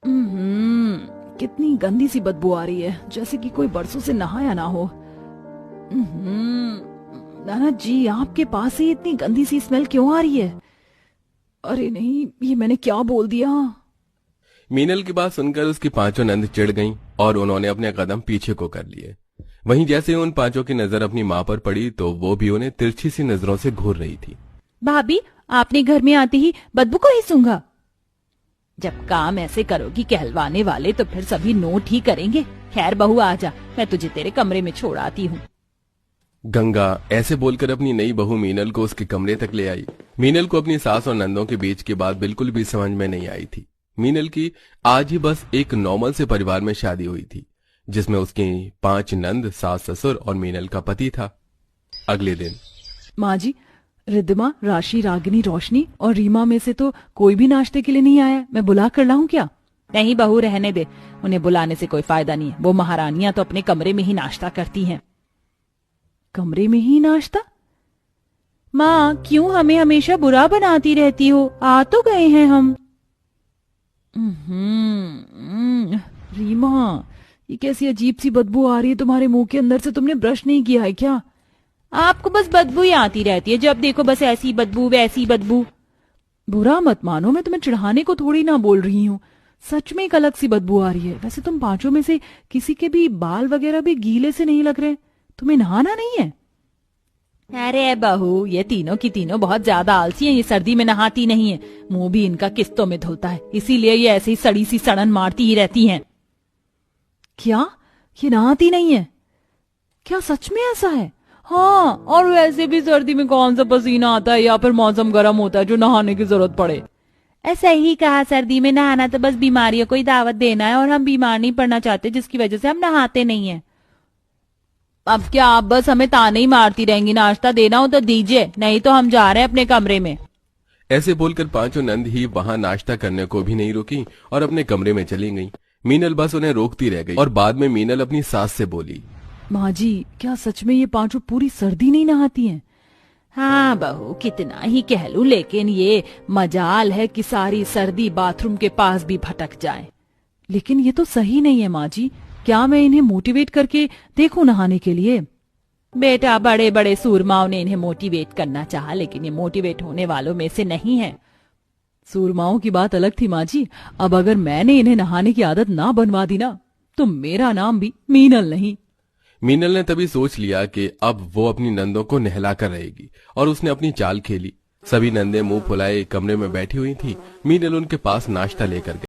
कितनी गंदी सी बदबू आ रही है, जैसे कि कोई बरसों से नहाया ना हो। नाना जी, आपके पास से इतनी गंदी सी स्मेल क्यों आ रही है? अरे नहीं, ये मैंने क्या बोल दिया? मीनल की बात सुनकर उसकी पांचों नंद चिढ़ गईं और उन्होंने अपने कदम पीछे को कर लिए। वहीं जैसे ही उन पांचों की नजर अपनी माँ पर पड़ी तो वो भी उन्हें तिरछी सी नजरों से घूर रही थी। भाभी, आपने घर में आते ही बदबू को ही सूंघा? जब काम ऐसे करोगी कहलवाने वाले तो फिर सभी नोट ही करेंगे। खैर बहू, आजा, मैं तुझे तेरे कमरे में छोड़ आती हूँ। गंगा ऐसे बोलकर अपनी नई बहू मीनल को उसके कमरे तक ले आई। मीनल को अपनी सास और नंदों के बीच की बात बिल्कुल भी समझ में नहीं आई थी। मीनल की आज ही बस एक नॉर्मल से परिवार में शादी हुई थी, जिसमें उसकी 5 नंद, सास ससुर और मीनल का पति था। अगले दिन माँ जी, रिद्धिमा, राशि, रागिनी, रोशनी और रीमा में से तो कोई भी नाश्ते के लिए नहीं आया। मैं बुला कर लाऊं क्या? नहीं बहू, रहने दे, उन्हें बुलाने से कोई फायदा नहीं है। वो महारानियां तो अपने कमरे में ही नाश्ता करती हैं। कमरे में ही नाश्ता? माँ, क्यों हमें हमेशा बुरा बनाती रहती हो? आ तो गए हैं हम। रीमा, ये कैसी अजीब सी बदबू आ रही है तुम्हारे मुंह के अंदर से। तुमने ब्रश नहीं किया है क्या? आपको बस बदबू ही आती रहती है, जब देखो बस ऐसी बदबू वैसी बदबू। बुरा मत मानो, मैं तुम्हें चिढ़ाने को थोड़ी ना बोल रही हूँ। सच में एक अलग सी बदबू आ रही है। वैसे तुम पांचों में से किसी के भी बाल वगैरह भी गीले से नहीं लग रहे। तुम्हें नहाना नहीं है? अरे बहू, ये तीनों की तीनों बहुत ज्यादा आलसी हैं। ये सर्दी में नहाती नहीं है। मुंह भी इनका किस्तों में धुलता है, इसीलिए ये ऐसे ही सड़ी सी सड़न मारती ही रहती हैं। क्या ये नहाती नहीं है? क्या सच में ऐसा है? हाँ, और वैसे भी सर्दी में कौन सा पसीना आता है या फिर मौसम गर्म होता है जो नहाने की जरूरत पड़े। ऐसा ही कहा, सर्दी में नहाना तो बस बीमारियों को ही दावत देना है और हम बीमार नहीं पड़ना चाहते, जिसकी वजह से हम नहाते नहीं हैं। अब क्या आप बस हमें ताने ही मारती रहेंगी? नाश्ता देना हो तो दीजिए, नहीं तो हम जा रहे हैं अपने कमरे में। ऐसे बोलकर पांचों नंद ही वहां नाश्ता करने को भी नहीं रुकी और अपने कमरे में चली गईं। मीनल बस उन्हें रोकती रह गई और बाद में मीनल अपनी सास से बोली, माँ जी, क्या सच में ये पांचों पूरी सर्दी नहीं नहाती हैं? हाँ बहू, कितना ही कह लूं, लेकिन ये मजाल है कि सारी सर्दी बाथरूम के पास भी भटक जाए। लेकिन ये तो सही नहीं है माँ जी। क्या मैं इन्हें मोटिवेट करके देखूं नहाने के लिए? बेटा, बड़े बड़े सूरमाओं ने इन्हें मोटिवेट करना चाहा, लेकिन ये मोटिवेट होने वालों में से नहीं है। सूरमाओं की बात अलग थी माँ जी। अब अगर मैंने इन्हें नहाने की आदत ना बनवा दी ना, तो मेरा नाम भी मीनल नहीं। मीनल ने तभी सोच लिया कि अब वो अपनी नंदों को नहला कर रहेगी और उसने अपनी चाल खेली। सभी नंदे मुंह फुलाए कमरे में बैठी हुई थी। मीनल उनके पास नाश्ता लेकर गई।